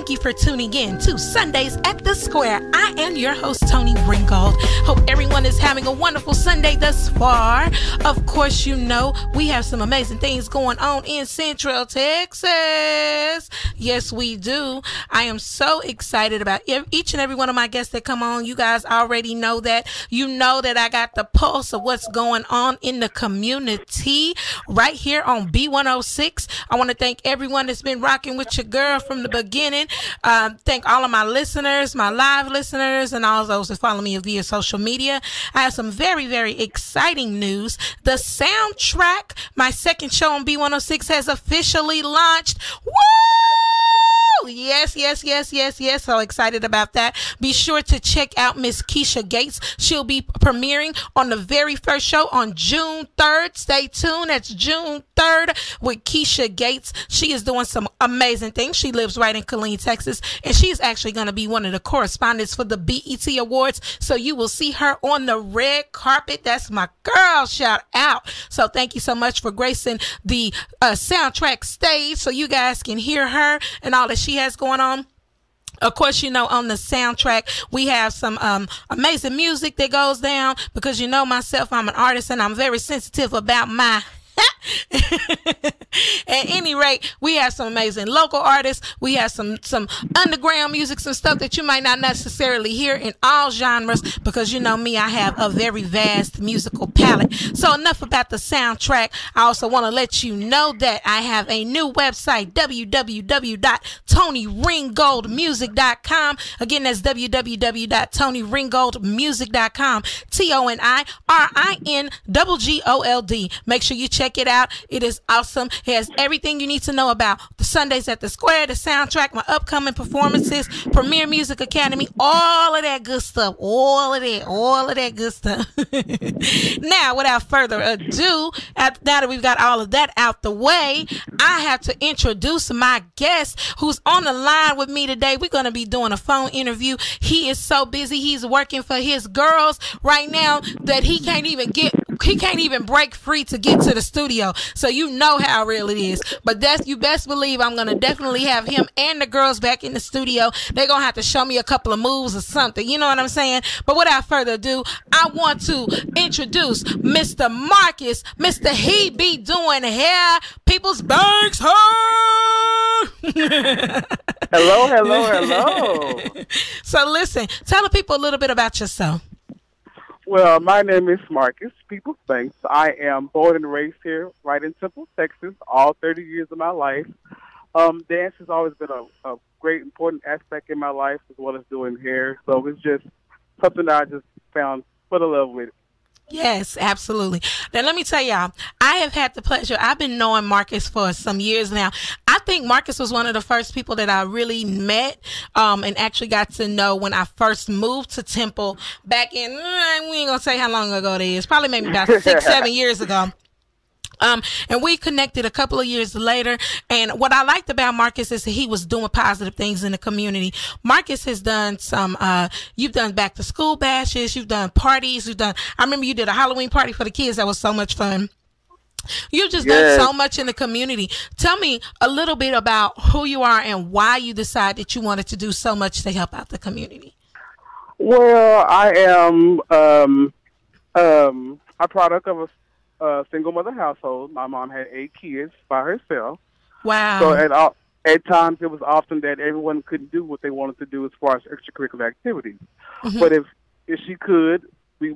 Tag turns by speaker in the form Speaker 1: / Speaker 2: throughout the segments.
Speaker 1: thank you for tuning in to Sundays at the Square. I am your host, Toni Ringgold. Hope everyone is having a wonderful Sunday thus far. Of course, you know, we have some amazing things going on in Central Texas. Yes, we do. I am so excited about each and every one of my guests that come on. You guys already know that. You know that I got the pulse of what's going on in the community right here on B106. I want to thank everyone that's been rocking with your girl from the beginning. Thank all of my listeners, my live listeners, and all those that follow me via social media. I have some very, very exciting news. The soundtrack, my second show on B106, has officially launched. Woo! Yes. So excited about that. Be sure to check out Miss Keisha Gates. She'll be premiering on the very first show on June 3rd. Stay tuned. That's June 3rd with Keisha Gates. She is doing some amazing things. She lives right in Killeen, Texas, and she's actually going to be one of the correspondents for the BET Awards. So you will see her on the red carpet. That's my girl. Shout out. So thank you so much for gracing the soundtrack stage so you guys can hear her and all that she has going on. Of course, you know, on the soundtrack, we have some amazing music that goes down because, you know, myself, I'm an artist and I'm very sensitive about my at any rate, we have some amazing local artists. We have some underground music, some stuff that you might not necessarily hear in all genres because you know me, I have a very vast musical palette. So enough about the soundtrack. I also want to let you know that I have a new website, www.toniringgoldmusic.com. Again, that's www.toniringgoldmusic.com. TONIRINGGOLD. Make sure you check it out. It is awesome. It has everything you need to know about the Sundays at the Square, the soundtrack, my upcoming performances, Premier Music Academy, all of that good stuff. All of that good stuff. Now, without further ado, now that we've got all of that out the way, I have to introduce my guest who's on the line with me today. We're going to be doing a phone interview. He is so busy. He's working for his girls right now that he can't even break free to get to the studio. So you know how real it is. But you best believe I'm going to definitely have him and the girls back in the studio. They're going to have to show me a couple of moves or something. You know what I'm saying? But without further ado, I want to introduce Mr. Marcus. Mr. He Be Doing Hair, People's Banks.
Speaker 2: Hello.
Speaker 1: So listen, tell the people a little bit about yourself.
Speaker 2: Well, my name is Marcus Peoples Banks. I am born and raised here right in Temple, Texas, all 30 years of my life. Dance has always been a great, important aspect in my life, as well as doing hair. So it's just something that I just found for the love with it.
Speaker 1: Yes, absolutely. Now, let me tell y'all, I have had the pleasure. I've been knowing Marcus for some years now. I think Marcus was one of the first people that I really met and actually got to know when I first moved to Temple back in, we ain't going to say how long ago it is, probably maybe about 6-7 years ago. And we connected a couple of years later. And what I liked about Marcus is that he was doing positive things in the community. Marcus has done some, you've done back to school bashes, you've done parties, I remember you did a Halloween party for the kids. That was so much fun. You've just done so much in the community. Tell me a little bit about who you are and why you decided that you wanted to do so much to help out the community.
Speaker 2: Well, I am a product of a single mother household. My mom had 8 kids by herself.
Speaker 1: Wow.
Speaker 2: So at times it was often that everyone couldn't do what they wanted to do as far as extracurricular activities. Mm-hmm. But if she could, we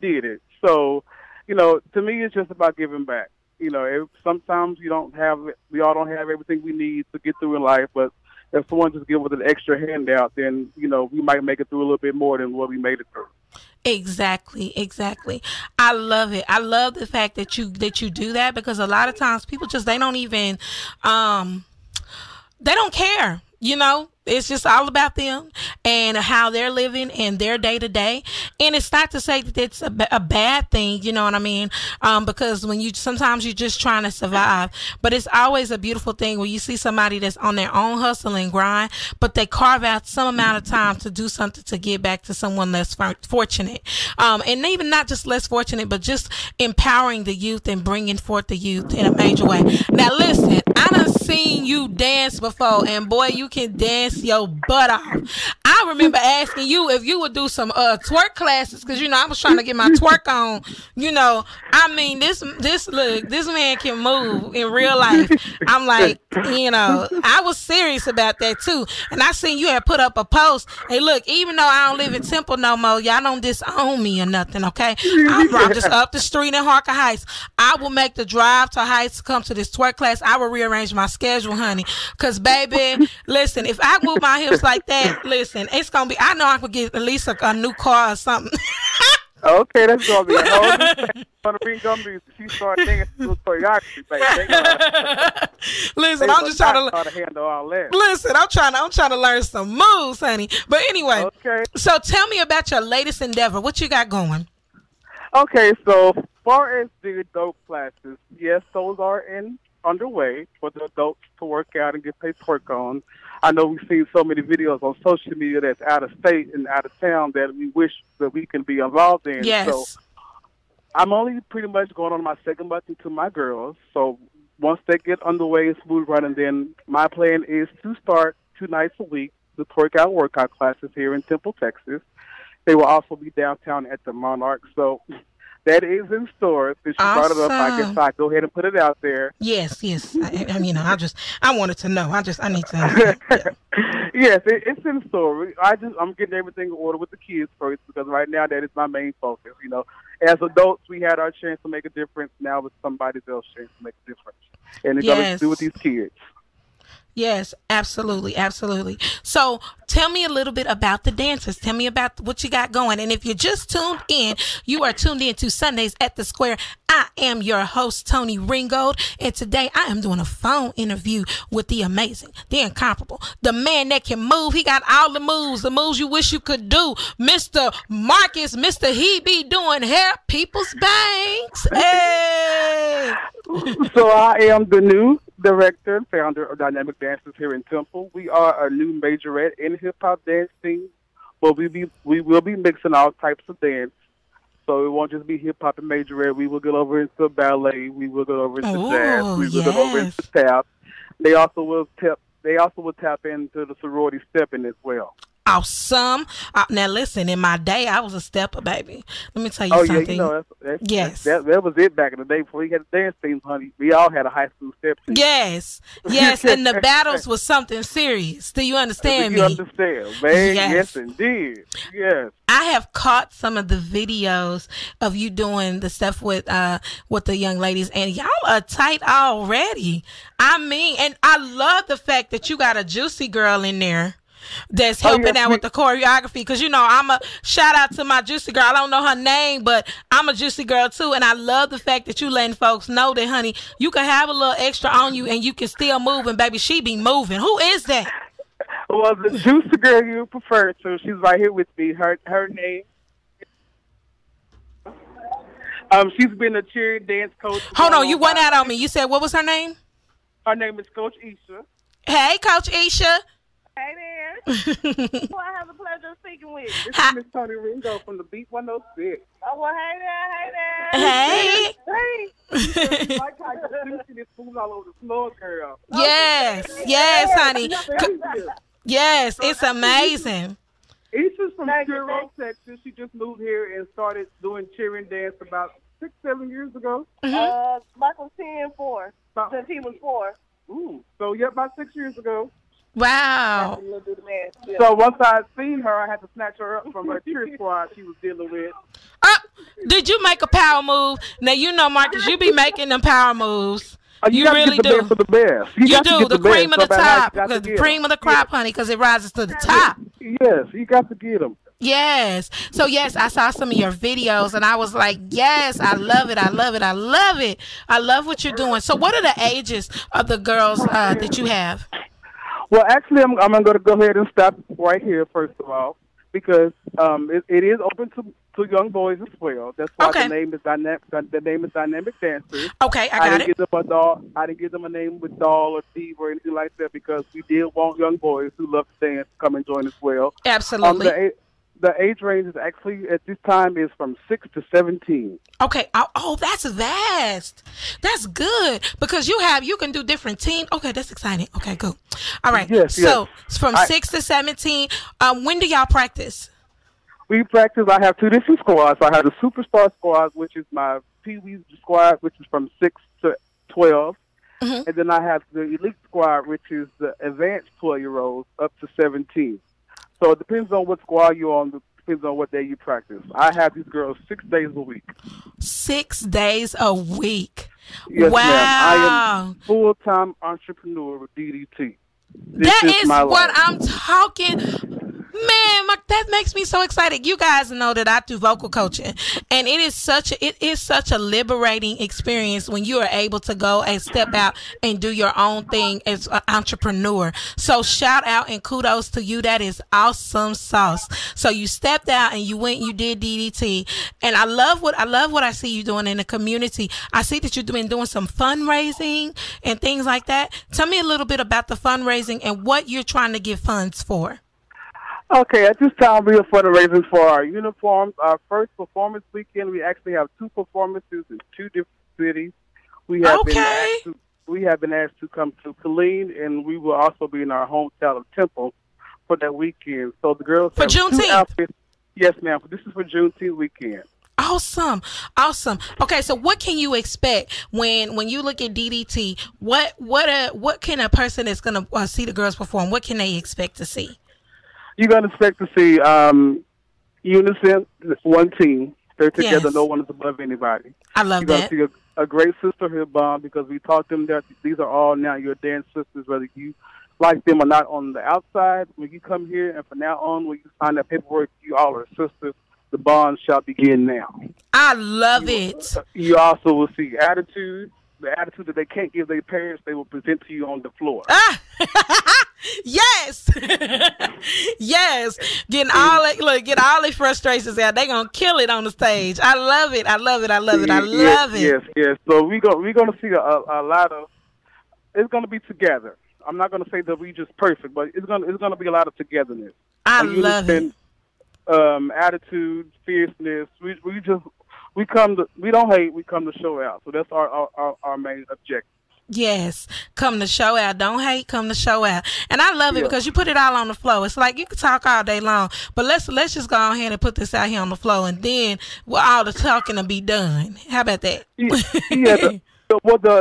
Speaker 2: did it. So, you know, to me it's just about giving back. You know, sometimes we all don't have everything we need to get through in life, but if someone just give us an extra handout, then, you know, we might make it through a little bit more than what we made it through.
Speaker 1: Exactly. I love it. I love the fact that you do that because a lot of times people just, they don't even, they don't care. You know, it's just all about them and how they're living and their day to day. And it's not to say that it's a bad thing, you know what I mean? Because sometimes you're just trying to survive, but it's always a beautiful thing when you see somebody that's on their own hustle and grind, but they carve out some amount of time to do something to give back to someone less fortunate. And even not just less fortunate, but just empowering the youth and bringing forth the youth in a major way. Now listen, I done seen you dance before, and boy, you can dance your butt off. I remember asking you if you would do some twerk classes, because you know I was trying to get my twerk on. You know, I mean, this man can move in real life. I'm like, you know, I was serious about that too. And I seen you had put up a post. Hey, look, even though I don't live in Temple no more, y'all don't disown me or nothing, okay? I'm just up the street in Harker Heights. I will make the drive to Heights to come to this twerk class. I will rearrange my schedule, honey. Because, baby, listen, if I move my hips like that, listen, it's going to be, I know I could get at least a new car or something.
Speaker 2: Okay, that's gonna be a whole new thing. She started thinking she was choreography,
Speaker 1: Listen, I'm just trying to
Speaker 2: handle all that.
Speaker 1: Listen, I'm trying to learn some moves, honey. But anyway,
Speaker 2: okay.
Speaker 1: So tell me about your latest endeavor. What you got going?
Speaker 2: Okay, so as far as the adult classes, yes, those are underway for the adults to work out and get their twerk on. I know we've seen so many videos on social media that's out of state and out of town that we wish that we can be involved in.
Speaker 1: Yes.
Speaker 2: So I'm only pretty much going on my second month into my girls. So once they get underway and smooth running, then my plan is to start 2 nights a week, the twerk workout classes here in Temple, Texas. They will also be downtown at the Monarch. So that is in store. Since you brought it up, I guess I go ahead and put it out there.
Speaker 1: Yes. I mean, I wanted to know. I need to understand. Yeah.
Speaker 2: Yes, it's in store. I'm getting everything in order with the kids first, because right now that is my main focus. You know, as adults, we had our chance to make a difference. Now it's somebody else's chance to make a difference, and it's going to do with these kids.
Speaker 1: Yes, absolutely, absolutely. So tell me a little bit about the dancers. Tell me about what you got going. And if you're just tuned in, you are tuned in to Sundays at the Square. I am your host, Toni Ringgold, and today I am doing a phone interview with the amazing, the incomparable, the man that can move. He got all the moves you wish you could do. Mr. Marcus, Mr. He Be Doing Hair, People's Banks. Hey!
Speaker 2: So I am the new director and founder of Dynamic Dancers here in Temple. We are a new majorette in hip-hop dance scene, but we will be mixing all types of dance. So it won't just be hip-hop and majorette. We will go over into ballet. We will go over into jazz. We will go over into tap. They also will tap into the sorority stepping as well.
Speaker 1: Awesome. Now listen, in my day, I was a stepper, baby. Let me tell you something.
Speaker 2: Yeah, you know,
Speaker 1: yes.
Speaker 2: That was it back in the day before we had the dance teams, honey. We all had a high school step team.
Speaker 1: Yes, and the battles was something serious. Do you understand me?
Speaker 2: You understand, man. Yes, indeed. Yes.
Speaker 1: I have caught some of the videos of you doing the stuff with the young ladies, and y'all are tight already. I mean, and I love the fact that you got a juicy girl in there that's helping out with the choreography, because you know I'm a shout out to my juicy girl. I don't know her name, but I'm a juicy girl too, and I love the fact that you letting folks know that, honey, you can have a little extra on you and you can still move, and baby, she be moving. Who is that?
Speaker 2: Well, the juicy girl you prefer to, she's right here with me. Her name, she's been a cheer dance coach.
Speaker 1: Hold on, you went out on me. You said, what was her name?
Speaker 2: Her name is Coach Isha.
Speaker 1: Hey, Coach Isha.
Speaker 3: Hey there. Who I have the pleasure of speaking with?
Speaker 2: This is Miss Toni Ringgold from the Beat 106.
Speaker 3: Oh, well, hey there.
Speaker 1: Hey.
Speaker 2: Like how you see this food all over the floor, girl.
Speaker 1: Yes, honey. Yes, it's amazing.
Speaker 2: Isha's from Churro, Texas. She just moved here and started doing cheering dance about 6-7 years ago.
Speaker 3: Michael 10-4, since he was 4.
Speaker 2: Ooh, so yeah, about 6 years ago.
Speaker 1: Wow.
Speaker 2: So once I seen her, I had to snatch her up from her cheer squad she was dealing with.
Speaker 1: Did you make a power move? Now, you know, Marcus, you be making them power moves.
Speaker 2: You really do. Best of the best.
Speaker 1: You do. The cream of the top. The cream of the crop, honey, because it rises to the top.
Speaker 2: Yes, you got to get them.
Speaker 1: Yes. So, yes, I saw some of your videos, and I was like, yes, I love it. I love it. I love it. I love what you're doing. So what are the ages of the girls that you have?
Speaker 2: Well, actually, I'm going to go ahead and stop right here, first of all, because it is open to young boys as well. That's why the name is Dynamic Dancers.
Speaker 1: Okay, I got it.
Speaker 2: I didn't give them a name with doll or diva or anything like that, because we did want young boys who love to dance to come and join as well.
Speaker 1: Absolutely.
Speaker 2: The age range is actually at this time is from 6 to 17.
Speaker 1: Okay. Oh, that's vast. That's good because you can do different teams. Okay, that's exciting. Okay, cool. All right.
Speaker 2: Yes,
Speaker 1: so from 6 to 17. When do y'all practice?
Speaker 2: We practice. I have two different squads. I have the Superstar squad, which is my Pee-wee squad, which is from 6 to 12. And then I have the Elite squad, which is the advanced 12-year-olds up to 17. So it depends on what squad you're on. It depends on what day you practice. I have these girls 6 days a week.
Speaker 1: 6 days a week.
Speaker 2: Yes,
Speaker 1: wow.
Speaker 2: ma'am. I am full-time entrepreneur with DDT.
Speaker 1: That is what I'm talking. Man, that makes me so excited. You guys know that I do vocal coaching, and it is such a liberating experience when you are able to go and step out and do your own thing as an entrepreneur. So shout out and kudos to you. That is awesome sauce. So you stepped out and you went, you did DDT, and I love what I see you doing in the community. I see that you've been doing some fundraising and things like that. Tell me a little bit about the fundraising and what you're trying to get funds for.
Speaker 2: Okay, at this time we are fundraising for our uniforms. Our first performance weekend, we actually have 2 performances in 2 different cities. We have been asked to come to Killeen, and we will also be in our hometown of Temple for that weekend. So the girls
Speaker 1: for
Speaker 2: have
Speaker 1: Juneteenth.
Speaker 2: 2 outfits. Yes, ma'am. This is for Juneteenth weekend.
Speaker 1: Awesome. Okay, so what can you expect when you look at DDT? What can a person that's gonna see the girls perform? What can they expect to see?
Speaker 2: You're going to expect to see unison, one team. They're together. Yes. No one is above anybody.
Speaker 1: I love
Speaker 2: You're
Speaker 1: that.
Speaker 2: You're going to see a great sisterhood bond because we taught them that these are all now your dance sisters, whether you like them or not on the outside. When you come here and from now on, when you sign that paperwork, you all are sisters. The bond shall begin now.
Speaker 1: I love it.
Speaker 2: You also will see attitude. The attitude that they can't give their parents, they will present to you on the floor.
Speaker 1: Yes. Yes. Getting all their frustrations out. They gonna kill it on the stage. I love it. I love it.
Speaker 2: Yes. So we're gonna see a lot of. It's gonna be together. I'm not gonna say that we just perfect, but it's gonna be a lot of togetherness.
Speaker 1: I love it.
Speaker 2: Attitude, fierceness. We don't hate. We come to show out. So that's our main objective.
Speaker 1: Yes, come to show out. Don't hate, come to show out. And I love it because you put it all on the floor. It's like you can talk all day long, but let's just go ahead and put this out here on the floor, and then all the talking will be done. How about that?
Speaker 2: The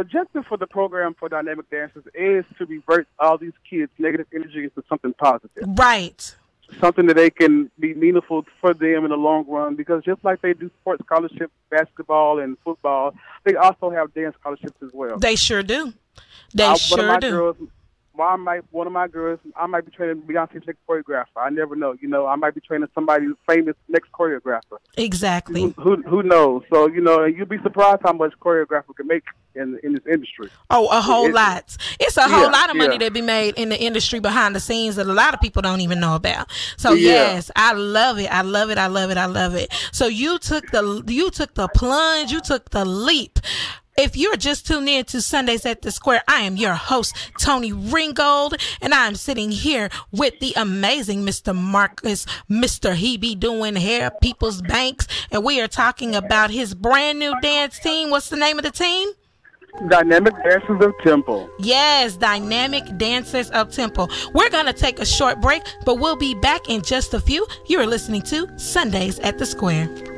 Speaker 2: objective for the program for dynamic dancers is to revert all these kids' negative energy into something positive.
Speaker 1: Right.
Speaker 2: Something that they can be meaningful for them in the long run, because just like they do sports scholarships, basketball and football, they also have dance scholarships as well.
Speaker 1: They sure do.
Speaker 2: One of my girls, I might be training Beyonce's next choreographer. I never know. I might be training somebody famous next choreographer.
Speaker 1: Exactly.
Speaker 2: Who knows? So, you'd be surprised how much choreographer can make in this industry.
Speaker 1: Oh, a whole lot. It's a whole lot of money that be made in the industry behind the scenes that a lot of people don't even know about. So yes, I love it. I love it. So you took the plunge, you took the leap. If you're just tuned in to Sundays at the Square, I am your host, Toni Ringgold, and I'm sitting here with the amazing Mr. Marcus, Mr. He Be Doing Hair, People's Banks, and we are talking about his brand new dance team. What's the name of the team?
Speaker 2: Dynamic Dancers of Temple.
Speaker 1: Yes, Dynamic Dancers of Temple. We're going to take a short break, but we'll be back in just a few. You're listening to Sundays at the Square.